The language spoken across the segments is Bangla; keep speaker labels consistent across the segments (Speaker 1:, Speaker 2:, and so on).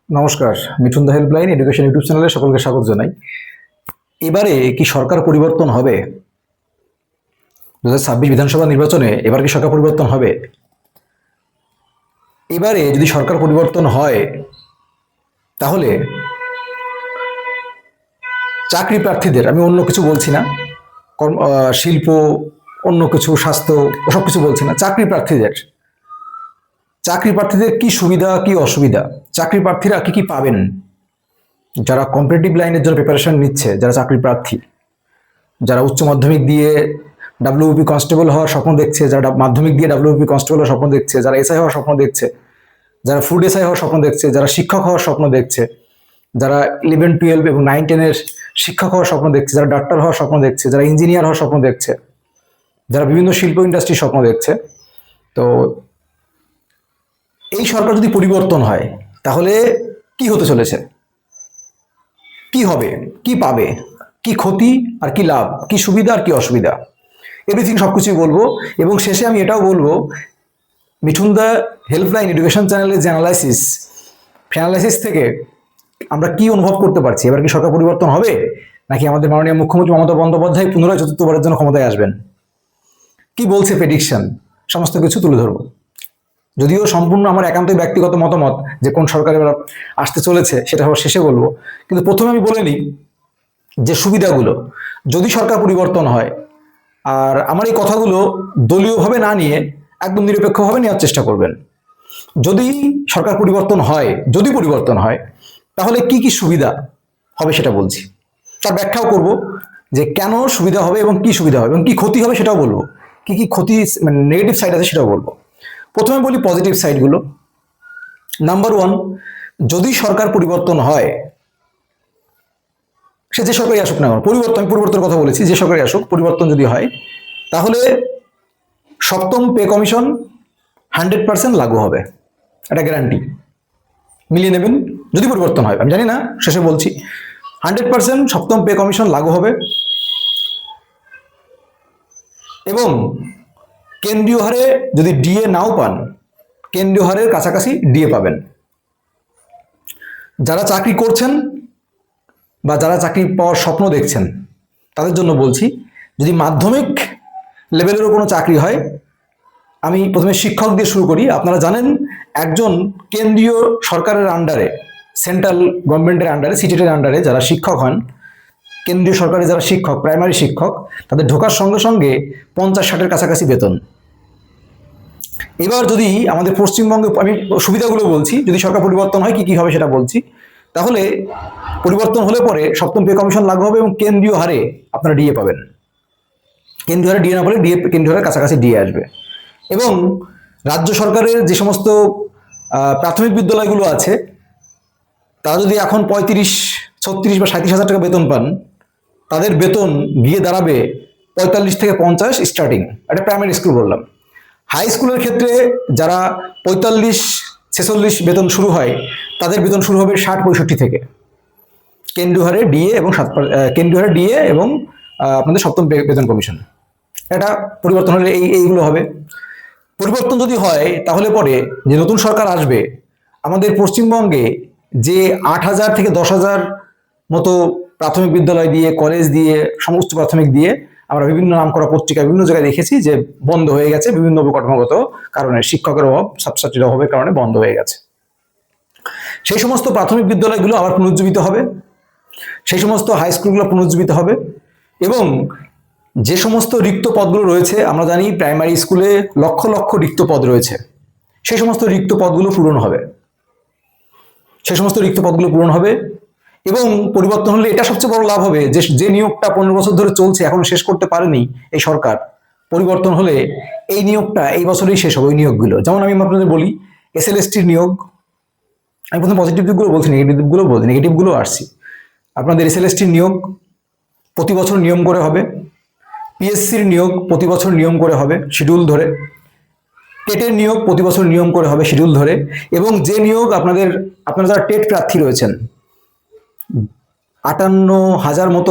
Speaker 1: নমস্কার। মিঠুন দা হেল্পলাইন এডুকেশন ইউটিউব চ্যানেলে সকলকে স্বাগত জানাই। এবারে কি সরকার পরিবর্তন হবে? 2026 বিধানসভা নির্বাচনে এবার কি সরকার পরিবর্তন হবে? এবারে যদি সরকার পরিবর্তন হয় তাহলে চাকরি প্রার্থীদের, আমি অন্য কিছু বলছি না, শিল্প, অন্য কিছু, স্বাস্থ্য, ওসব কিছু বলছি না, চাকরি প্রার্থীদের কি সুবিধা কি অসুবিধা, চাকরি প্রার্থীরা কি কি পাবেন, যারা কম্পিটিটিভ লাইনের জন্য প্রিপারেশন নিচ্ছে, যারা চাকরি প্রার্থী, যারা উচ্চ মাধ্যমিক দিয়ে ডাব্লিউপি কনস্টেবল হওয়ার স্বপ্ন দেখছে, যারা মাধ্যমিক দিয়ে ডাব্লিউপি কনস্টেবল হওয়ার স্বপ্ন দেখছে, যারা এসআই হওয়ার স্বপ্ন দেখছে, যারা ফুড এসআই হওয়ার স্বপ্ন দেখছে, যারা শিক্ষক হওয়ার স্বপ্ন দেখছে, যারা 11-12 এবং 9-10-এর শিক্ষক হওয়ার স্বপ্ন দেখছে, যারা ডাক্তার হওয়ার স্বপ্ন দেখছে, যারা ইঞ্জিনিয়ার হওয়ার স্বপ্ন দেখছে, যারা বিভিন্ন শিল্প ইন্ডাস্ট্রির স্বপ্ন দেখছে, তো এই সরকার যদি পরিবর্তন হয় তাহলে কি হতে চলেছে, কি হবে, কি পাবে, কি ক্ষতি আর কি লাভ, কি সুবিধা আর কি অসুবিধা, এভরিথিং সবকিছুই বলবো। এবং শেষে আমি এটাও বলবো, মিঠুন দা হেল্পলাইন এডুকেশন চ্যানেলের যে অ্যানালাইসিস থেকে আমরা কি অনুভব করতে পারছি, এবার কি সরকার পরিবর্তন হবে, নাকি আমাদের মাননীয় মুখ্যমন্ত্রী মমতা বন্দ্যোপাধ্যায় পুনরায় চতুর্থবারের জন্য ক্ষমতায় আসবেন, কি বলছে প্রেডিকশন, সমস্ত কিছু তুলে ধরবো। যদিও সম্পূর্ণ আমার একান্তই ব্যক্তিগত মতামত যে কোন সরকার এবার আসতে চলেছে সেটা শেষে বলবো, কিন্তু প্রথমে আমি বলে নিই যে সুবিধাগুলো, যদি সরকার পরিবর্তন হয়, আর আমার এই কথাগুলো দলীয়ভাবে না নিয়ে একদম নিরপেক্ষভাবে নেওয়ার চেষ্টা করবেন। যদি সরকার পরিবর্তন হয়, যদি পরিবর্তন হয়, তাহলে কি কি সুবিধা হবে সেটা বলছি, তার ব্যাখ্যাও করব যে কেন সুবিধা হবে এবং কি সুবিধা হবে এবং কি ক্ষতি হবে সেটাও বলবো, কি কি ক্ষতি মানে নেগেটিভ সাইড আছে সেটাও বলবো। প্রথমে বলি পজিটিভ সাইডগুলো। নাম্বার ওয়ান, যদি সরকার পরিবর্তন হয়, সে যে সরকারই আসুক না, পরিবর্তনের কথা বলেছি, যে সরকারই আসুক, পরিবর্তন যদি হয় তাহলে সপ্তম পে কমিশন 100% লাগু হবে, এটা গ্যারান্টি, মিলিয়ে নেবেন। যদি পরিবর্তন হয়, আমি জানি না, শেষে বলছি, 100% সপ্তম পে কমিশন লাগু হবে এবং কেন্দ্রীয় হারে যদি ডিএ নাও পান, কেন্দ্রীয় হারের কাছাকাছি ডিএ পাবেন। যারা চাকরি করছেন বা যারা চাকরি পাওয়ার স্বপ্ন দেখছেন তাদের জন্য বলছি, যদি মাধ্যমিক লেভেলেরও কোনো চাকরি হয়, আমি প্রথমে শিক্ষক দিয়ে শুরু করি। আপনারা জানেন, একজন কেন্দ্রীয় সরকারের আন্ডারে, সেন্ট্রাল গভর্নমেন্টের আন্ডারে, সিটেটের আন্ডারে যারা শিক্ষক হন, কেন্দ্রীয় সরকারের যারা শিক্ষক, প্রাইমারি শিক্ষক, তাদের ঢোকার সঙ্গে সঙ্গে 50-60-এর কাছাকাছি বেতন। এবার যদি আমাদের পশ্চিমবঙ্গে, আমি সুবিধাগুলো বলছি, যদি সরকার পরিবর্তন হয় কি কি হবে সেটা বলছি, তাহলে পরিবর্তন হলে পরে সপ্তম পে কমিশন লাগু হবে এবং কেন্দ্রীয় হারে আপনারা ডিএ পাবেন। কেন্দ্রীয় হারে ডিএ না বলে কেন্দ্রীয় হারের কাছাকাছি ডিএ আসবে। এবং রাজ্য সরকারের যে সমস্ত প্রাথমিক বিদ্যালয়গুলো আছে, তারা যদি এখন 35, 36 বা 37 হাজার টাকা বেতন পান, তাদের বেতন গিয়ে দাঁড়াবে 45 থেকে 50 স্টার্টিং। এটা প্রাইমারি স্কুল বললাম। হাই স্কুলের ক্ষেত্রে যারা 45-46 বেতন শুরু হয়, তাদের বেতন শুরু হবে 60-65 থেকে, কেন্দ্রীয় হারে ডিএ এবং আপনাদের সপ্তম বেতন কমিশন। এটা পরিবর্তন হলে এইগুলো হবে। পরিবর্তন যদি হয় তাহলে পরে যে নতুন সরকার আসবে, আমাদের পশ্চিমবঙ্গে যে 8,000 থেকে 10,000 মতো প্রাথমিক বিদ্যালয় দিয়ে, কলেজ দিয়ে, সমস্ত প্রাথমিক দিয়ে আমরা বিভিন্ন নাম করা পত্রিকা বিভিন্ন জায়গায় দেখেছি যে বন্ধ হয়ে গেছে, বিভিন্ন অবকাঠামোগত কারণে, শিক্ষকের অভাব, ছাত্রছাত্রীর অভাবের কারণে বন্ধ হয়ে গেছে। সেই সমস্ত প্রাথমিক বিদ্যালয়গুলো আবার পুনরুজ্জীবিত হবে, সেই সমস্ত হাই স্কুলগুলো পুনরুজ্জীবিত হবে এবং যে সমস্ত রিক্ত পদগুলো রয়েছে, আমরা জানি প্রাইমারি স্কুলে লক্ষ লক্ষ রিক্ত পদ রয়েছে, সেই সমস্ত রিক্ত পদগুলো পূরণ হবে, এবং পরিবর্তন হলে এটা সবচেয়ে বড় লাভ হবে যে নিয়োগটা 15 বছর ধরে চলছে, এখনো শেষ করতে পারেনি এই সরকার, পরিবর্তন হলে এই নিয়োগটা এই বছরেই শেষ হবে। ওই নিয়োগগুলো, যেমন আমি আপনাদের বলি, এসএলএসটির নিয়োগ, আমি প্রথমে পজিটিভ দিকগুলো বলছি, নেগেটিভগুলো আসছি। আপনাদের এসএলএসটির নিয়োগ প্রতি বছর নিয়ম করে হবে, পিএসসির নিয়োগ প্রতি বছর নিয়ম করে হবে শিডিউল ধরে, টেটের নিয়োগ প্রতি বছর নিয়ম করে হবে শিডিউল ধরে, এবং যে নিয়োগ আপনারা যারা টেট প্রার্থী রয়েছেন, 58,000 মতো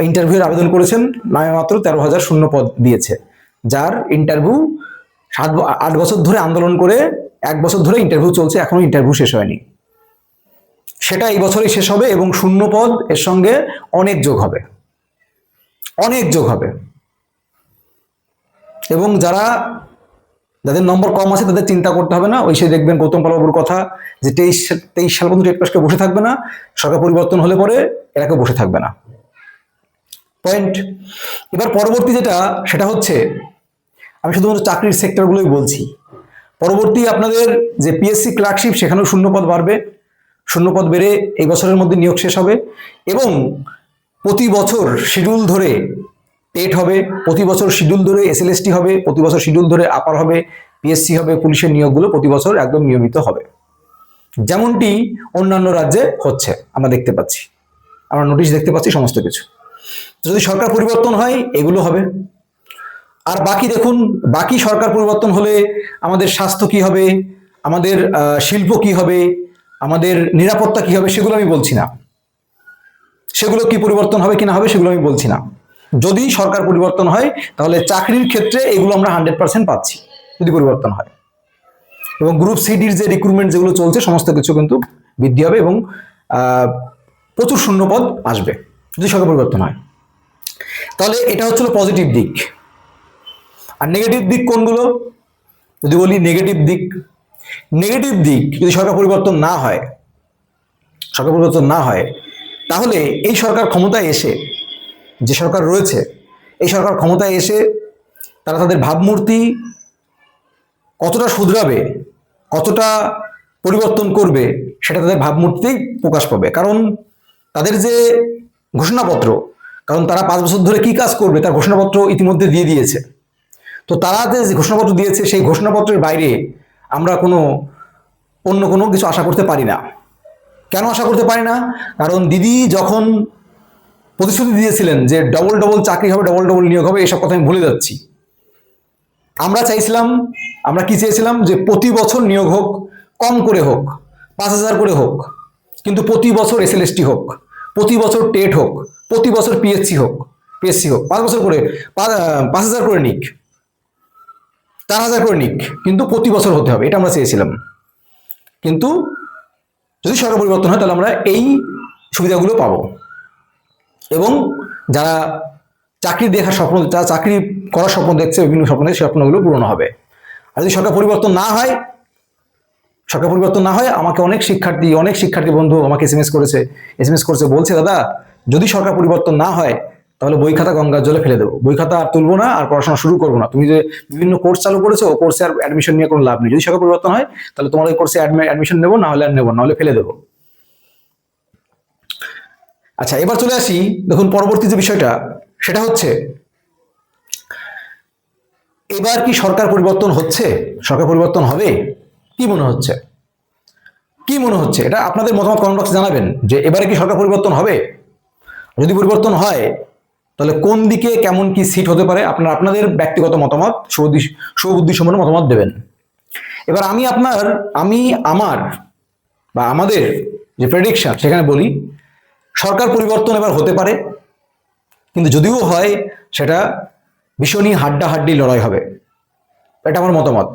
Speaker 1: ইন্টারভিউর আবেদন করেছেন, নামে মাত্র 13,000 শূন্য পদ দিয়েছে, যার ইন্টারভিউ 8 বছর ধরে আন্দোলন করে 1 বছর ধরে ইন্টারভিউ চলছে, এখনো ইন্টারভিউ শেষ হয়নি। সেটা এই বছরই শেষ হবে এবং শূন্য পদ এর সঙ্গে অনেক যোগ হবে, অনেক যোগ হবে। এবং যাদের নম্বর কম আছে তাদের চিন্তা করতে হবে না, ওই সে দেখবেন গৌতম পালবাবুর কথা যে 23 সাল পর্যন্ত টেট পাস করে বসে থাকবে না, সরকার পরিবর্তন হলে পরে এরা কেউ বসে থাকবে না। পয়েন্ট। এবার পরবর্তী সেটা হচ্ছে, আমি শুধুমাত্র চাকরির সেক্টরগুলোই বলছি। পরবর্তী আপনাদের যে পিএসসি ক্লার্কশিপ, সেখানেও শূন্যপদ বাড়বে, শূন্যপদ বেড়ে এই বছরের মধ্যে নিয়োগ শেষ হবে এবং প্রতি বছর শিডিউল ধরে টেট হবে, প্রতি বছর শিডিউল ধরে এসএলএসটি হবে, প্রতি বছর শিডিউল ধরে আপার হবে, পিএসসি হবে, পুলিশের নিয়োগগুলো প্রতি বছর একদম নিয়মিত হবে, যেমনটি অন্যান্য রাজ্যে হচ্ছে আমরা দেখতে পাচ্ছি, আমরা নোটিশ দেখতে পাচ্ছি সমস্ত কিছু। তো যদি সরকার পরিবর্তন হয় এগুলো হবে। আর বাকি দেখুন, বাকি সরকার পরিবর্তন হলে আমাদের স্বাস্থ্য কি হবে, আমাদের শিল্প কি হবে, আমাদের নিরাপত্তা কি হবে, সেগুলো আমি বলছি না। সেগুলো কি পরিবর্তন হবে কি না হবে সেগুলো আমি বলছি না। যদি সরকার পরিবর্তন হয় তাহলে চাকরির ক্ষেত্রে এগুলো আমরা 100% পাচ্ছি যদি পরিবর্তন হয়। এবং গ্রুপ সিডির যে রিক্রুটমেন্ট যেগুলো চলছে সমস্ত কিছু কিন্তু বৃদ্ধি হবে এবং প্রচুর শূন্যপদ আসবে যদি সরকার পরিবর্তন হয়। তাহলে এটা হচ্ছিল পজিটিভ দিক। আর নেগেটিভ দিক কোনগুলো যদি বলি, নেগেটিভ দিক যদি সরকার পরিবর্তন না হয়, তাহলে এই সরকার ক্ষমতায় এসে, যে সরকার রয়েছে এই সরকার ক্ষমতায় এসে তারা তাদের ভাবমূর্তি কতটা শুধরাবে, কতটা পরিবর্তন করবে, সেটা তাদের ভাবমূর্তিতেই প্রকাশ পাবে। কারণ তাদের যে ঘোষণাপত্র, কারণ তারা 5 বছর ধরে কি কাজ করবে তার ঘোষণাপত্র ইতিমধ্যে দিয়ে দিয়েছে। তো তারা যে ঘোষণাপত্র দিয়েছে সেই ঘোষণাপত্রের বাইরে আমরা অন্য কোনো কিছু আশা করতে পারি না। কেন আশা করতে পারি না? কারণ দিদি যখন প্রতিশ্রুতি দিয়েছিলেন যে ডবল চাকরি হবে, ডবল নিয়োগ হবে, এসব কথা আমি ভুলে যাচ্ছি। আমরা কি চেয়েছিলাম যে প্রতি বছর নিয়োগ হোক, কম করে হোক, 5,000 করে হোক, কিন্তু প্রতি বছর এসএলএসটি হোক, প্রতি বছর টেট হোক, প্রতি বছর পিএসসি হোক, 5 বছর করে 5,000 করে নিক, 4,000 করে নিক, কিন্তু প্রতি বছর হতে হবে, এটা আমরা চেয়েছিলাম। কিন্তু যদি সরকার পরিবর্তন হয় তাহলে আমরা এই সুবিধাগুলো পাবো এবং যারা চাকরি দেখার স্বপ্ন, যারা চাকরি করার স্বপ্ন দেখছে, বিভিন্ন স্বপ্ন দেখছে, স্বপ্নগুলো পূরণ হবে। আর যদি সরকার পরিবর্তন না হয়, আমাকে অনেক শিক্ষার্থী বন্ধু আমাকে এসএমএস করছে, বলছে দাদা যদি সরকার পরিবর্তন না হয় তাহলে বই খাতা গঙ্গার জলে ফেলে দেবো, বই খাতা আর তুলবো না, আর পড়াশোনা শুরু করবো না। তুমি যে বিভিন্ন কোর্স চালু করেছো ও কোর্সে আর অ্যাডমিশন নিয়ে কোনো লাভ নেই। যদি সরকার পরিবর্তন হয় তাহলে তোমার ওই কোর্সে অ্যাডমিশন নেবো, না হলে ফেলে দেবো। আচ্ছা, এবার চলে আসি, দেখুন পরবর্তী যে বিষয়টা সেটা হচ্ছে, এবার কি সরকার পরিবর্তন হচ্ছে, সরকার পরিবর্তন হবে? কি মনে হচ্ছে এটা আপনাদের মতামত কমেন্ট বক্সে জানাবেন যে এবারে কি সরকার পরিবর্তন হবে। যদি পরিবর্তন হয় তাহলে কোন দিকে কেমন কি সিট হতে পারে আপনাদের ব্যক্তিগত মতামত, সুবুদ্ধিসম্পন্ন মতামত দেবেন। এবার আমাদের যে প্রেডিকশন সেখানে বলি, সরকার পরিবর্তন এবার হতে পারে, কিন্তু যদিও হয় সেটা ভীষণই হাড্ডাহাড্ডি লড়াই হবে, এটা আমার মতামত।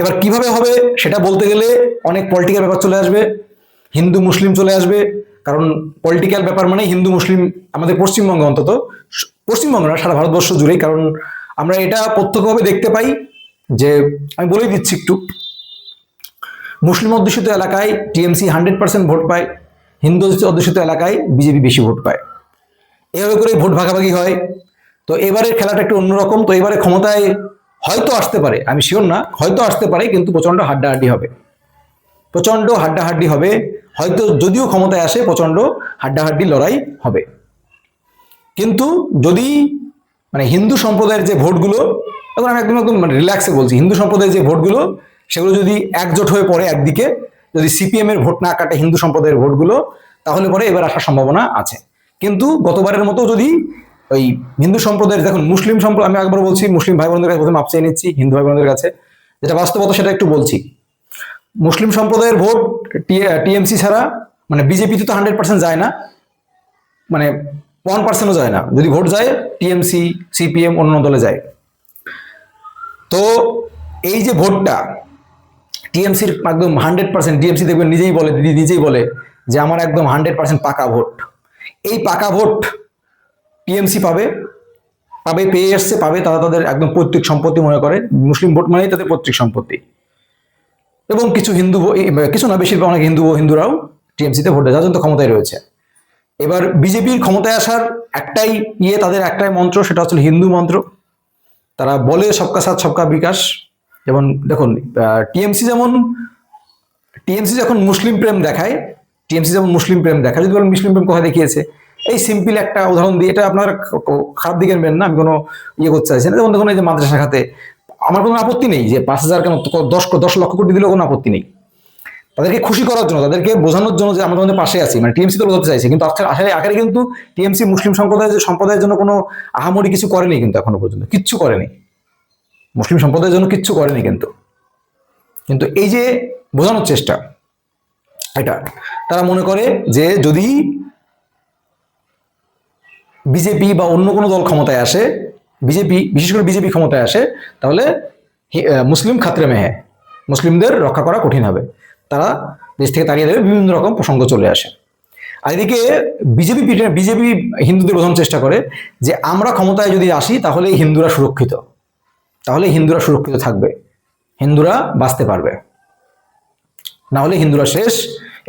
Speaker 1: এবার কিভাবে হবে সেটা বলতে গেলে অনেক পলিটিক্যাল ব্যাপার চলে আসবে, হিন্দু মুসলিম চলে আসবে, কারণ পলিটিক্যাল ব্যাপার মানে হিন্দু মুসলিম আমাদের পশ্চিমবঙ্গে, অন্তত পশ্চিমবঙ্গ না সারা ভারতবর্ষ জুড়েই, কারণ আমরা এটা প্রত্যক্ষভাবে দেখতে পাই যে, আমি বলেই দিচ্ছি একটু, মুসলিম অধ্যুষিত এলাকায় টিএমসি 100% ভোট পায়, হিন্দু অধ্যুষিত এলাকায় বিজেপি বেশি ভোট পায়, এভাবে করে ভোট ভাগাভাগি হয়। তো এবারের খেলাটা একটু অন্যরকম। তো এবারে ক্ষমতায় হয়তো আসতে পারে, আমি শিওর না, হয়তো আসতে পারে, কিন্তু প্রচন্ড হাড্ডাহাড্ডি হবে, হয়তো যদিও ক্ষমতায় আসে প্রচন্ড হাড্ডাহাড্ডি লড়াই হবে। কিন্তু যদি হিন্দু সম্প্রদায়ের যে ভোটগুলো, এখন আমি একদম রিল্যাক্সে বলছি, হিন্দু সম্প্রদায়ের যে ভোটগুলো সেগুলো যদি একজোট হয়ে পড়ে একদিকে, যদি সিপিএম এর ভোট না কাটে হিন্দু সম্প্রদায়ের ভোটগুলো, তাহলে পরে এবার আসার সম্ভাবনা আছে। কিন্তু গতবারের মতো যদি ওই হিন্দু সম্প্রদায়ের, দেখুন মুসলিম সম্প্রদায়, আমি একবার বলছি মুসলিম ভাই বোনদের কাছে প্রথমে মাপ চেয়ে নিচ্ছি, হিন্দু ভাই বোনদের কাছে যেটা বাস্তবতা সেটা একটু বলছি। মুসলিম সম্প্রদায়ের ভোট টিএমসি ছাড়া, বিজেপিতে তো 100% যায় না, 1%ও যায় না। যদি ভোট যায় টিএমসি, সিপিএম, অন্য দলে যায়। তো এই যে ভোটটা টিএমসির একদম 100%, টিএমসি দেখবেন দিদি নিজেই বলে যে আমার একদম 100% পাকা ভোট, এই পাকা ভোট টিএমসি পাবে, পেয়ে এসছে, পাবে, তারা তাদের একদম পৈতৃক সম্পত্তি মনে করে। মুসলিম ভোট মানেই তাদের পৈতৃক সম্পত্তি। এবং কিছু হিন্দু, কিছু না, বেশিরভাগ অনেক হিন্দুরাও টিএমসিতে ভোট দেয়, যার জন্য ক্ষমতায় রয়েছে। এবার বিজেপির ক্ষমতায় আসার একটাই তাদের একটাই মন্ত্র, সেটা হচ্ছে হিন্দু মন্ত্র। তারা বলে সবকা সাথ সবকা বিকাশ। যেমন দেখুন, টিএমসি যখন মুসলিম প্রেম দেখায়, যদি বলেন মুসলিম প্রেম কোথায় দেখিয়েছে, এই সিম্পল একটা উদাহরণ দিয়ে, এটা আপনার খারাপ দিকে নেবেন না, আমি কোনো করতে চাইছি না। যেমন দেখুন, এই যে মাদ্রাসা খাতে আমার কোনো আপত্তি নেই, যে 5,000 কেন 10 লক্ষ কোটি দিলেও কোনো আপত্তি নেই। তাদেরকে খুশি করার জন্য, তাদেরকে বোঝানোর জন্য যে আমরা তোমাদের পাশে আছি, মানে টিএমসি তো বোঝাতে চাইছে, কিন্তু আকারে কিন্তু টিএমসি মুসলিম সম্প্রদায়ের জন্য কোনো আহামরি কিছু করেনি, কিন্তু এখনো পর্যন্ত কিচ্ছু করেনি, মুসলিম সম্প্রদায়ের জন্য কিচ্ছু করেনি। কিন্তু এই যে বোঝানোর চেষ্টা, এটা তারা মনে করে যে যদি বিজেপি বা অন্য কোনো দল ক্ষমতায় আসে, বিশেষ করে বিজেপি ক্ষমতায় আসে, তাহলে মুসলিম খাতরে মে হ্যায়, মুসলিমদের রক্ষা করা কঠিন হবে, তারা দেশ থেকে তাড়িয়ে দেবে, বিভিন্ন রকম প্রসঙ্গ চলে আসে। আর এদিকে বিজেপি হিন্দুদের বোঝানোর চেষ্টা করে যে আমরা ক্ষমতায় যদি আসি তাহলে হিন্দুরা সুরক্ষিত, থাকবে, হিন্দুরা বাঁচতে পারবে, না হলে হিন্দুরা শেষ,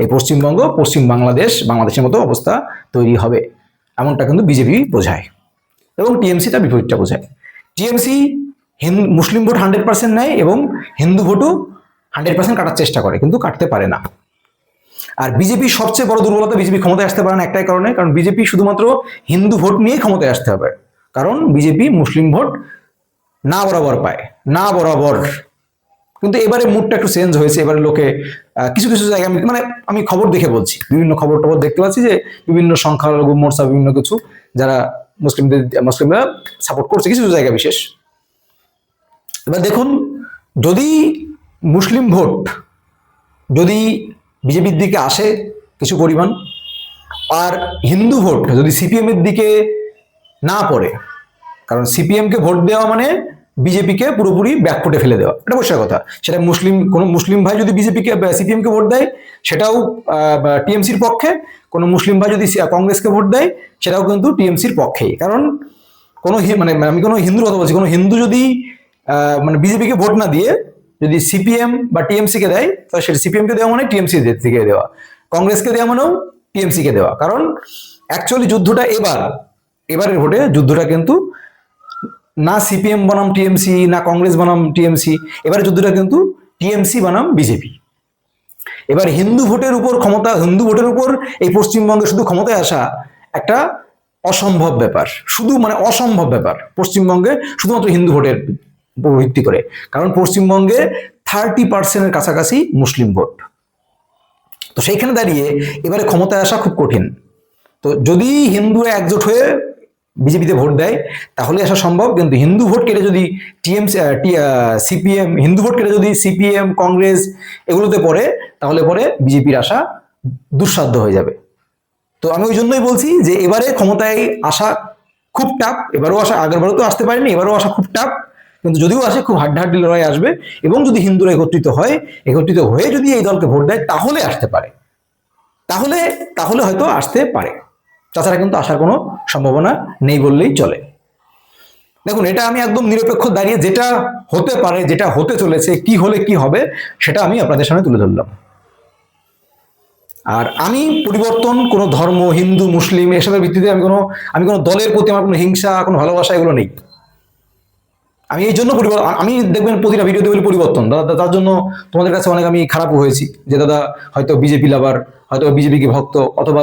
Speaker 1: এই পশ্চিমবঙ্গ, পশ্চিম বাংলাদেশের মতো অবস্থা তৈরি হবে, এমনটা কিন্তু বিজেপি বোঝায়। এবং টিএমসি তার বিপরীতটা বোঝায়। টিএমসি মুসলিম ভোট 100% নেয় এবং হিন্দু ভোটও 100% কাটার চেষ্টা করে, কিন্তু কাটতে পারে না। আর বিজেপির সবচেয়ে বড় দুর্বলতা, বিজেপি ক্ষমতায় আসতে পারে না একটাই কারণে, কারণ বিজেপি শুধুমাত্র হিন্দু ভোট নিয়েই ক্ষমতায় আসতে হবে, কারণ বিজেপি মুসলিম ভোট না বরাবর পায়, না বরাবর। কিন্তু এবারে মুডটা একটু চেঞ্জ হয়েছে, এবারে লোকে কিছু কিছু জায়গায়, আমি খবর দেখে বলছি, বিভিন্ন খবর দেখতে পাচ্ছি যে বিভিন্ন সংখ্যালঘু মোর্চা, বিভিন্ন কিছু যারা মুসলিমরা সাপোর্ট করছে কিছু জায়গা বিশেষ। এবার দেখুন, যদি মুসলিম ভোট যদি বিজেপির দিকে আসে কিছু পরিমাণ, আর হিন্দু ভোট যদি সিপিএম এর দিকে না পড়ে, কারণ সিপিএম কে ভোট দেওয়া মানে বিজেপিকে পুরোপুরি ব্যাকফুটে ফেলে দেওয়া, এটা পরিষ্কার কথা। সেটা কোনো মুসলিম ভাই যদি সিপিএম কে ভোট দেয়, সেটাও টিএমসির পক্ষে, কোনো মুসলিম ভাই যদি কংগ্রেসকে ভোট দেয়, সেটাও কিন্তু টিএমসির পক্ষেই। কারণ আমি কোনো হিন্দুর কথা বলছি, কোনো হিন্দু যদি বিজেপিকে ভোট না দিয়ে যদি সিপিএম বা টিএমসি কে দেয়, তাহলে সেটা সিপিএম কে দেওয়া মানে টিএমসি থেকে দেওয়া, কংগ্রেসকে দেওয়া মানেও টিএমসি কে দেওয়া। কারণ অ্যাকচুয়ালি যুদ্ধটা এবারের ভোটে যুদ্ধটা কিন্তু না সিপিএম বনাম টিএমসি, না কংগ্রেস বনাম টিএমসি, এবারে যুদ্ধটা কিন্তু টিএমসি বনাম বিজেপি। এবার হিন্দু ভোটের উপর এই পশ্চিমবঙ্গে শুধু ক্ষমতায় আসা একটা অসম্ভব ব্যাপার, অসম্ভব ব্যাপার পশ্চিমবঙ্গে, শুধুমাত্র হিন্দু ভোটের উপর ভিত্তি করে। কারণ পশ্চিমবঙ্গে 30% কাছাকাছি মুসলিম ভোট, তো সেইখানে দাঁড়িয়ে এবারে ক্ষমতায় আসা খুব কঠিন। তো যদি হিন্দুরা একজোট হয়ে বিজেপিতে ভোট দেয় তাহলে আসা সম্ভব, কিন্তু হিন্দু ভোট কেটে যদি সিপিএম কংগ্রেস এগুলোতে পড়ে, তাহলে পরে বিজেপির আসা দুঃসাধ্য হয়ে যাবে। তো আমি ওই জন্যই বলছি যে এবারে ক্ষমতায় আসা খুব টাফ, এবারও আসা, আগেরবারও তো আসতে পারেনি, এবারও আসা খুব টাফ, কিন্তু যদিও আসে খুব হাড্ডাহাড্ডি লড়াই আসবে, এবং যদি হিন্দুরা একত্রিত হয়ে যদি এই দলকে ভোট দেয় তাহলে আসতে পারে, তাহলে হয়তো আসতে পারে, তাছাড়া কিন্তু আসার কোনো সম্ভাবনা নেই বললেই চলে। দেখুন, এটা আমি একদম নিরপেক্ষ দাঁড়িয়ে যেটা হতে পারে, যেটা হতে চলেছে, কি হলে কি হবে, সেটা আমি আপনাদের সামনে তুলে ধরলাম। আর আমি পরিবর্তন কোনো ধর্ম, হিন্দু মুসলিম এসবের ভিত্তিতে আমি কোনো দলের প্রতি আমার কোনো হিংসা, কোনো ভালোবাসা এগুলো নেই। আমি এই জন্য আমি দেখবেন প্রতিটা ভিডিওতে বলি পরিবর্তন, দাদা তার জন্য তোমাদের কাছে অনেক আমি খারাপও হয়েছি, যে দাদা হয়তো বিজেপি লাভার, হয়তো বিজেপিকে ভক্ত, অথবা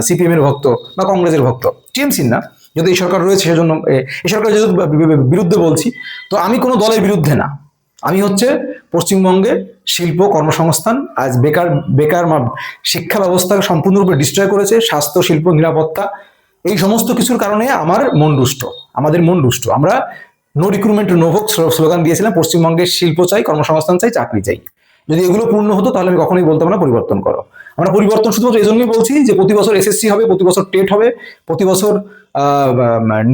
Speaker 1: সিপিএম এর ভক্ত বা কংগ্রেসের ভক্ত, টিএমসির না, যদি এই সরকার রয়েছে সেজন্য এই সরকার যেহেতু বিরুদ্ধে বলছি, তো আমি কোনো দলের বিরুদ্ধে না, আমি হচ্ছে পশ্চিমবঙ্গে শিল্প কর্মসংস্থান, আজ বেকার শিক্ষা ব্যবস্থাকে সম্পূর্ণরূপে ডিস্ট্রয় করেছে, স্বাস্থ্য, শিল্প, নিরাপত্তা, এই সমস্ত কিছুর কারণে আমাদের মন রুষ্ট। আমরা no recruitment no vote slogan দিয়েছিলাম, পশ্চিমবঙ্গের শিল্প চাই, কর্মসংস্থান চাই, চাকরি চাই। যদি এগুলো পূর্ণ হতো তাহলে আমি কখনোই বলতাম না পরিবর্তন করো। আমরা পরিবর্তন শুধুমাত্র এই জন্যই বলছি যে প্রতি বছর এসএসসি হবে, প্রতি বছর টেট হবে, প্রতি বছর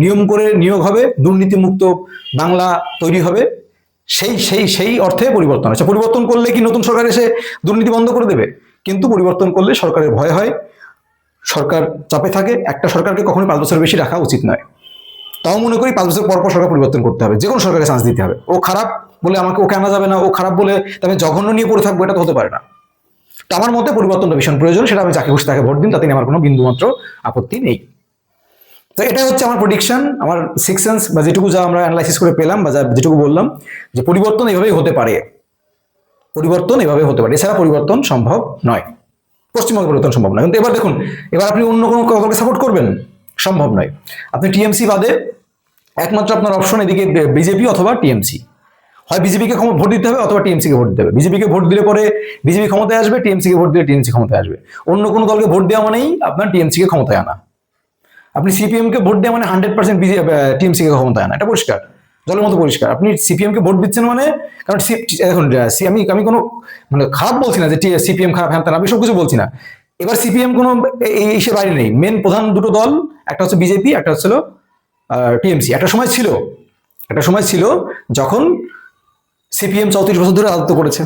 Speaker 1: নিয়ম করে নিয়োগ হবে, দুর্নীতিমুক্ত বাংলা তৈরি হবে, সেই অর্থে পরিবর্তন আছে। পরিবর্তন করলে কি নতুন সরকার এসে দুর্নীতি বন্ধ করে দেবে? কিন্তু পরিবর্তন করলে সরকারের ভয় হয়, সরকার চাপে থাকে। একটা সরকারকে কখনোই 5 বছর বেশি রাখা উচিত নয়। তাও মনে করি 5 বছর পর পর সরকার পরিবর্তন করতে হবে, যে কোনো সরকারের চান্স দিতে হবে। ও খারাপ বলে আমাকে ওকে আনা যাবে না, ও খারাপ বলে আমি জঘন্য নিয়ে পড়ে থাকবো, এটা তো হতে পারে না। তো আমার মতে পরিবর্তনটা ভীষণ প্রয়োজন, সেটা আমি যাকে খুশি তাকে ভোট দিন, তাতে আমার কোনো বিন্দুমাত্র আপত্তি নেই। তো এটা হচ্ছে আমার প্রেডিকশন, আমার সিক্স সেন্স, বা যেটুকু যা আমরা অ্যানালাইসিস করে পেলাম, বা যেটুকু বললাম, যে পরিবর্তন এভাবেই হতে পারে, পরিবর্তন এভাবে হতে পারে, এছাড়া পরিবর্তন সম্ভব নয়। পশ্চিমবঙ্গে পরিবর্তন সম্ভব নয়। কিন্তু এবার দেখুন, এবার আপনি অন্য কোনো দলকে সাপোর্ট করবেন, সম্ভব নয়। আপনি টিএমসি বাদে একমাত্র আপনার অপশন এদিকে বিজেপি অথবা টিএমসি। হয় বিজেপিকে ভোট দিতে হবে অথবা টিএমসিকে ভোট দিতে হবে। বিজেপিকে ভোট দিলে পরে বিজেপি ক্ষমতায় আসবে, টিএমসিকে ভোট দিলে টিএমসি ক্ষমতায় আসবে। অন্য কোনো দলকে ভোট দেওয়া মানেই আপনার টিএমসিকে ক্ষমতায় আনা। আপনি সিপিএমকে ভোট দেওয়া মানে 100% টিএমসিকে ক্ষমতায় আনা, এটা পরিষ্কার, জলের মতো পরিষ্কার। আপনি সিপিএমকে ভোট দিচ্ছেন মানে, কারণ দেখুন আমি কোনো মানে খারাপ বলছি না যে সিপিএম খারাপ, হ্যাঁ আমি সব কিছু বলছি না। এবার সিপিএম কোনো এইসে বাইরে নেই। মেন প্রধান দুটো দল, একটা হচ্ছে বিজেপি, একটা হচ্ছিল টিএমসি। একটা সময় ছিল যখন সিপিএম 34 বছর ধরে রাজত্ব করেছে,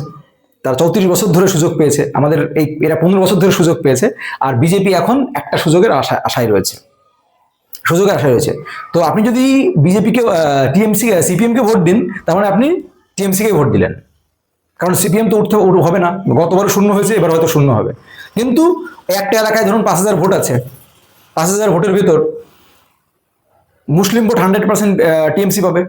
Speaker 1: তারা 34 বছর ধরে সুযোগ পেয়েছে, আমাদের এরা 15 বছর ধরে সুযোগ পেয়েছে, আর বিজেপি এখন একটা সুযোগের আশায় রয়েছে, তো আপনি যদি বিজেপিকে সিপিএমকে ভোট দিন, তার মানে আপনি টিএমসিকে ভোট দিলেন, কারণ সিপিএম তো হবে না। গতবার শূন্য হয়েছে, এবার হয়তো শূন্য হবে। কিন্তু একটা এলাকায় ধরুন 5000 ভোট আছে, 5000 ভোটের ভিতর মুসলিম ভোট 100% টিএমসি পাবে।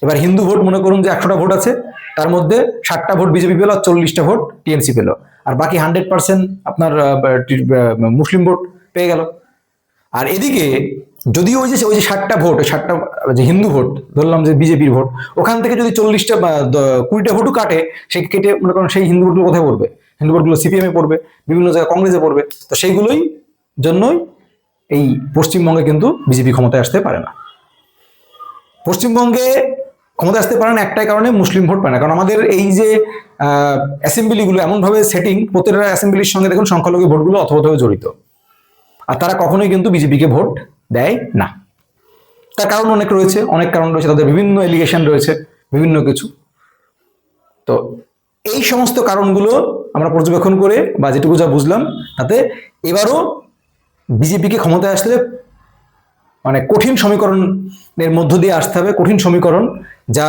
Speaker 1: এবার হিন্দু ভোট মনে করুন যে 100টা ভোট আছে, তার মধ্যে 60টা ভোট বিজেপি পেল আর 40টা ভোট টিএমসি পেল, আর বাকি 100% আপনার মুসলিম ভোট পেয়ে গেল। আর এদিকে যদি ওই যে 60টা ভোট, 60টা যে হিন্দু ভোট ধরলাম যে বিজেপির ভোট, ওখান থেকে যদি 40টা বা 20টা ভোটও কাটে, সেই কেটে মনে করেন সেই হিন্দু ভোটগুলো কোথায় পড়বে? হিন্দু ভোটগুলো সিপিএমে পড়বে, বিভিন্ন জায়গায় কংগ্রেসে পড়বে। তো সেইগুলোই জন্যই এই পশ্চিমবঙ্গে কিন্তু বিজেপি ক্ষমতায় আসতে পারে না। পশ্চিমবঙ্গে ক্ষমতায় আসতে পারে না একটাই কারণে, মুসলিম ভোট পায় না। কারণ আমাদের এই যে অ্যাসেম্বলিগুলো এমনভাবে সেটিং, প্রত্যেকটা অ্যাসেম্বলির সঙ্গে দেখুন সংখ্যালঘু ভোটগুলো অথবা জড়িত, আর তারা কখনোই কিন্তু বিজেপিকে ভোট দেয় না। তার কারণ অনেক কারণ রয়েছে, তাদের বিভিন্ন এলিগেশন রয়েছে, বিভিন্ন কিছু। তো এই সমস্ত কারণগুলো আমরা পর্যবেক্ষণ করে, বা যেটুকু যা বুঝলাম, তাতে এবারও বিজেপিকে ক্ষমতায় আসলে মানে কঠিন সমীকরণের মধ্য দিয়ে আসতে হবে, কঠিন সমীকরণ, যা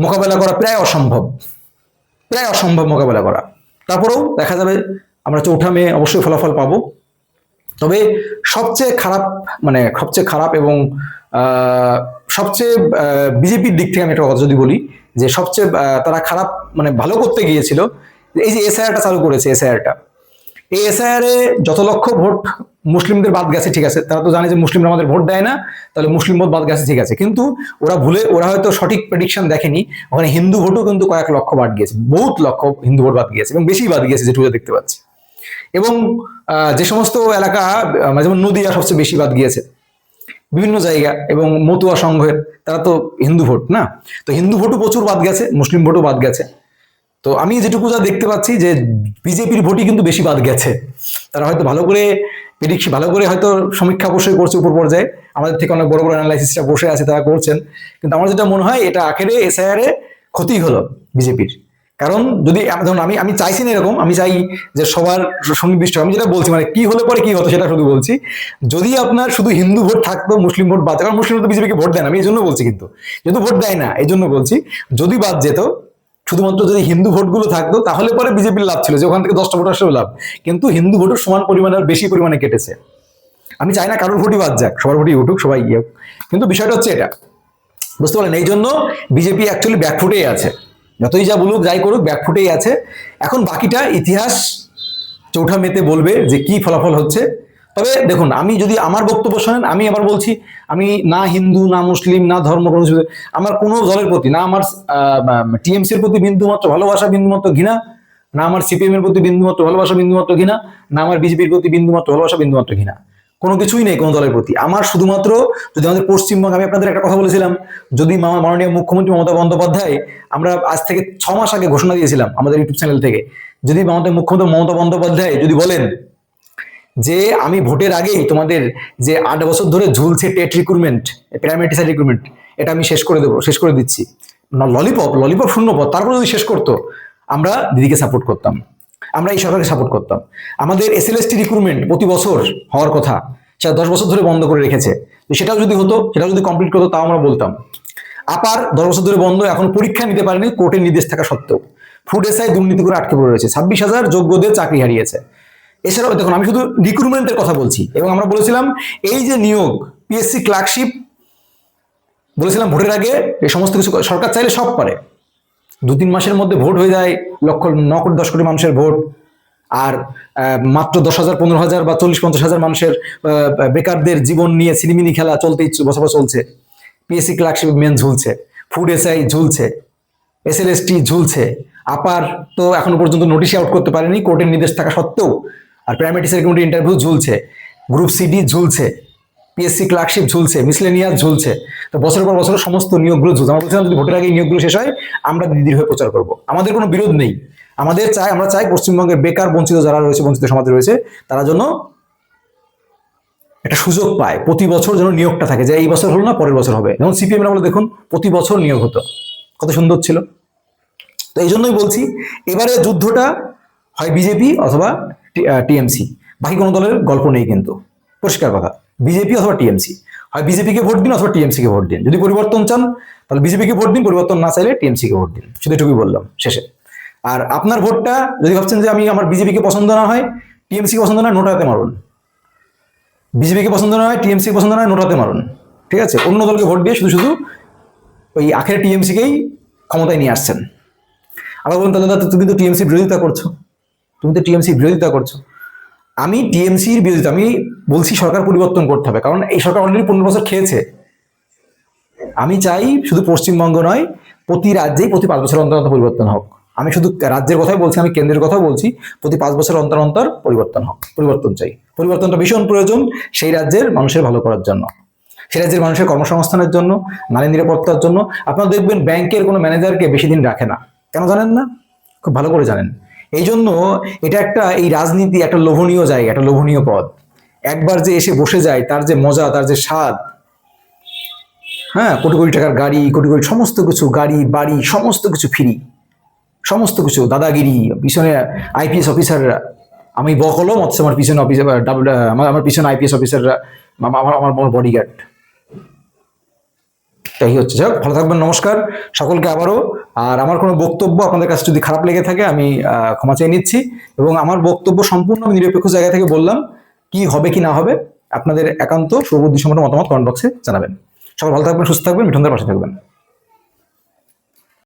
Speaker 1: মোকাবেলা করা প্রায় অসম্ভব মোকাবেলা করা। তারপরেও দেখা যাবে আমরা 4 মে অবশ্যই ফলাফল পাবো। তবে সবচেয়ে খারাপ এবং সবচেয়ে বিজেপির দিক থেকে আমি একটা কথা যদি বলি, যে সবচেয়ে তারা খারাপ ভালো করতে গিয়েছিল, এই যে এসআইআরটা চালু করেছে, এই এসআইআরে যত লক্ষ ভোট মুসলিমদের বাদ গেছে, ঠিক আছে, তারা তো জানে যে মুসলিমরা আমাদের ভোট দেয় না, তাহলে মুসলিম ভোট বাদ গেছে, ঠিক আছে, কিন্তু ওরা হয়তো সঠিক প্রেডিকশন দেখেনি, ওখানে হিন্দু ভোটও কিন্তু কয়েক লক্ষ বাদ গিয়েছে, বহুত লক্ষ হিন্দু ভোট বাদ গিয়েছে, এবং বেশি বাদ গিয়েছে যেটুকু দেখতে পাচ্ছি। এবং যে সমস্ত এলাকা, যেমন নদীয়া সবচেয়ে বেশি বাদ গিয়েছে বিভিন্ন জায়গা, এবং মতুয়া সংঘের, তারা তো হিন্দু ভোট না, তো হিন্দু ভোটও প্রচুর বাদ গেছে, মুসলিম ভোটও বাদ গেছে। তো আমি যেটুকু যা দেখতে পাচ্ছি যে বিজেপির ভোটই কিন্তু বেশি বাদ গেছে। তারা হয়তো ভালো করে হয়তো সমীক্ষা অবশ্যই করছে উপর পর্যায়ে, আমাদের থেকে অনেক বড় বড় অ্যানালাইসিসটা বসে আছে, তারা করছেন। কিন্তু আমার যেটা মনে হয়, এটা আখেরে এসআইআরে ক্ষতি হলো বিজেপির। কারণ যদি ধরুন আমি চাইছি না এরকম, আমি চাই যে সবার সুনির্দিষ্ট, আমি যেটা বলছি কি হলে পরে কি হতো সেটা শুধু বলছি। যদি আপনার শুধু হিন্দু ভোট থাকতো, মুসলিম ভোট বাদ, কারণ মুসলিম তো বিজেপিকে ভোট দেয় না, আমি এই জন্য বলছি, কিন্তু যেহেতু ভোট দেয় না এই জন্য বলছি, যদি বাদ যেত, শুধুমাত্র যদি হিন্দু ভোটগুলো থাকতো, তাহলে পরে বিজেপির লাভ ছিল, যে ওখান থেকে 10টা ভোট আসলে লাভ। কিন্তু হিন্দু ভোটের সমান পরিমাণে আর বেশি পরিমাণে কেটেছে। আমি চাই না কারোর ভোটই বাদ যাক, সবার ভোটই উঠুক, সবাই ইয়ে। কিন্তু বিষয়টা হচ্ছে এটা, বুঝতে পারলেন? এই জন্য বিজেপি অ্যাকচুয়ালি ব্যাকফুটেই আছে, যতই যা বলুক যাই করুক ব্যাকফুটেই আছে। এখন বাকিটা ইতিহাস 4 মেতে বলবে যে কি ফলাফল হচ্ছে। তবে দেখুন, আমি যদি আমার বক্তব্য শোনেন, আমি আবার বলছি, আমি না হিন্দু, না মুসলিম, না ধর্ম, কোনো কিছু, আমার কোনো দলের প্রতি, না আমার টিএমসির প্রতি বিন্দুমাত্র ভালোবাসা, বিন্দুমাত্র ঘৃণা, না আমার সিপিএম এর প্রতি বিন্দুমাত্র ভালোবাসা, বিন্দুমাত্র ঘৃণা, না আমার বিজেপির প্রতি বিন্দুমাত্র ভালোবাসা, বিন্দুমাত্র ঘৃণা, কোনো কিছুই নেই কোনো দলের প্রতি। আমার শুধুমাত্র, যদি আমাদের পশ্চিমবঙ্গ, আমি আপনাদের একটা কথা বলেছিলাম, যদি মাননীয় মুখ্যমন্ত্রী মমতা বন্দ্যোপাধ্যায়, আমরা আজ থেকে 6 মাস আগে ঘোষণা দিয়েছিলাম আমাদের ইউটিউব চ্যানেল থেকে, যদি আমাদের মুখ্যমন্ত্রী মমতা বন্দ্যোপাধ্যায় যদি বলেন যে আমি ভোটের আগেই তোমাদের যে 8 বছর ধরে ঝুলছে TET recruitment, primary teacher recruitment, এটা আমি শেষ করে দিচ্ছি, ললিপপ শূন্য পদ, তারপরে যদি শেষ করতো, আমরা দিদিকে সাপোর্ট করতাম। আমরা এই সরকারকে সাপোর্ট করতাম। আমাদের এসএলএসটি রিক্রুটমেন্ট প্রতি বছর হওয়ার কথা, সেটা 10 বছর ধরে বন্ধ করে রেখেছে। তো সেটাও যদি হতো, সেটাও যদি কমপ্লিট করতো, তাও আমরা বলতাম। আপার 10 বছর ধরে বন্ধ, এখন পরীক্ষা নিতে পারেনি কোর্টের নির্দেশ থাকা সত্ত্বেও। ফুড এসআই দুর্নীতি করে আটকে পড়ে রয়েছে, 26,000 যোগ্যদের চাকরি হারিয়েছে। এছাড়াও দেখুন, আমি শুধু রিক্রুটমেন্টের কথা বলছি, এবং আমরা বলেছিলাম এই যে নিয়োগ পিএসসি ক্লার্কশিপ, বলেছিলাম ভোটের আগে এই সমস্ত কিছু সরকার চাইলে সব পারে। 2-3 মাসের মধ্যে ভোট হয়ে যায়, 9 কোটি 10 কোটি মানুষের ভোট, আর মাত্র 10,000 15,000 বা 40-50,000 মানুষের বেকারদের জীবন নিয়ে সিনেমিনি খেলা চলতেই বছর চলছে। পিএসসি ক্লার্কশিপ মেন ঝুলছে, ফুড এসআই ঝুলছে, এসএলএসটি ঝুলছে, আপার তো এখনো পর্যন্ত নোটিশ আউট করতে পারেনি কোর্টের নির্দেশ থাকা সত্ত্বেও, আর প্রাইমারি সেকেন্ডারি ইন্টারভিউ ঝুলছে, গ্রুপ সিডি ঝুলছে, পিএসসি ক্লার্কশিপ ঝুলছে, মিসলেনিয়াস ঝুলছে। তো বছরের পর বছর সমস্ত নিয়োগগুলো ঝুলছে। আমরা বলছিলাম যদি ভোটের আগে নিয়োগগুলো শেষ হয়, আমরা দিদির হয়ে প্রচার করব। আমাদের কোনো বিরোধ নেই, আমরা চাই পশ্চিমবঙ্গের বেকার বঞ্চিত যারা রয়েছে, বঞ্চিত সমাজে রয়েছে, তারা যেন একটা সুযোগ পায়, প্রতি বছর যেন নিয়োগটা থাকে, যে এই বছর হলো না পরের বছর হবে। যেমন সিপিএম বলে দেখুন প্রতি বছর নিয়োগ হতো, কত সুন্দর ছিল। তো এই জন্যই বলছি, এবারে যুদ্ধটা হয় বিজেপি অথবা টিএমসি, বাকি কোনো দলের গল্প নেই কিন্তু, পরিষ্কার কথা। বিজেপি অথবা টিএমসি, হয় বিজেপিকে ভোট দিন অথবা টিএমসিকে ভোট দিন। যদি পরিবর্তন চান তাহলে বিজেপিকে ভোট দিন, পরিবর্তন না চাইলে টিএমসিকে ভোট দিন। শুধু এটুকুই বললাম শেষে। আর আপনার ভোটটা যদি ভাবছেন যে আমি আমার বিজেপিকে পছন্দ না হয়, টিএমসিকে পছন্দ না, নোটাতে মারুন। বিজেপিকে পছন্দ না হয়, টিএমসিকে পছন্দ না হয়, নোটাতে মারুন, ঠিক আছে? অন্য দলকে ভোট দিয়ে শুধু শুধু ওই আখের টিএমসিকেই ক্ষমতায় নিয়ে আসছেন। আবার বলুন তাহলে তুমি তো টিএমসি বিরোধিতা করছো, তুমি তো টিএমসি বিরোধিতা করছো। আমি টিএমসির বিরোধিতা, আমি বলছি সরকার পরিবর্তন করতে হবে, কারণ এই সরকার অলরেডি 15 বছর খেয়েছে। আমি চাই শুধু পশ্চিমবঙ্গ নয়, প্রতি রাজ্যেই প্রতি 5 বছর অন্তর অন্তর পরিবর্তন হোক। আমি শুধু রাজ্যের কথাই বলছি, আমি কেন্দ্রের কথাও বলছি, প্রতি 5 বছর অন্তর অন্তর পরিবর্তন হোক। পরিবর্তন চাই, পরিবর্তনটা ভীষণ প্রয়োজন সেই রাজ্যের মানুষের ভালো করার জন্য, সেই রাজ্যের মানুষের কর্মসংস্থানের জন্য, নারী নিরাপত্তার জন্য। আপনারা দেখবেন ব্যাংকের কোনো ম্যানেজারকে বেশি দিন রাখে না, কেন জানেন না? খুব ভালো করে জানেন। এই জন্য এটা একটা, এই রাজনীতি একটা লোভনীয় জায়গা, একটা লোভনীয় পদ। একবার যে এসে বসে যায়, তার যে মজা, তার যে স্বাদ, হ্যাঁ, কোটি কোটি টাকার গাড়ি, কোটি কোটি সমস্ত কিছু, গাড়ি বাড়ি সমস্ত কিছু ফ্রি, সমস্ত কিছু দাদাগিরি, পিছনে আইপিএস অফিসাররা, আমি বকলম অথচ আমার পিছনে আমার পিছনে আইপিএস অফিসাররা আমার বডিগার্ড। তাই হচ্ছে। যাক, ভালো থাকবেন, নমস্কার সকলকে আবারও। আর আমার কোনো বক্তব্য আপনাদের কাছে যদি খারাপ লেগে থাকে, আমি ক্ষমা চেয়ে নিচ্ছি, এবং আমার বক্তব্য সম্পূর্ণ নিরপেক্ষ জায়গা থেকে বললাম। কি হবে কি না হবে আপনাদের একান্ত সুবুদ্ধিসম্পন্ন মতামত কমেন্ট বক্সে জানাবেন। সবাই ভালো থাকবেন, সুস্থ থাকবেন, মিঠুনদার পাশে থাকবেন।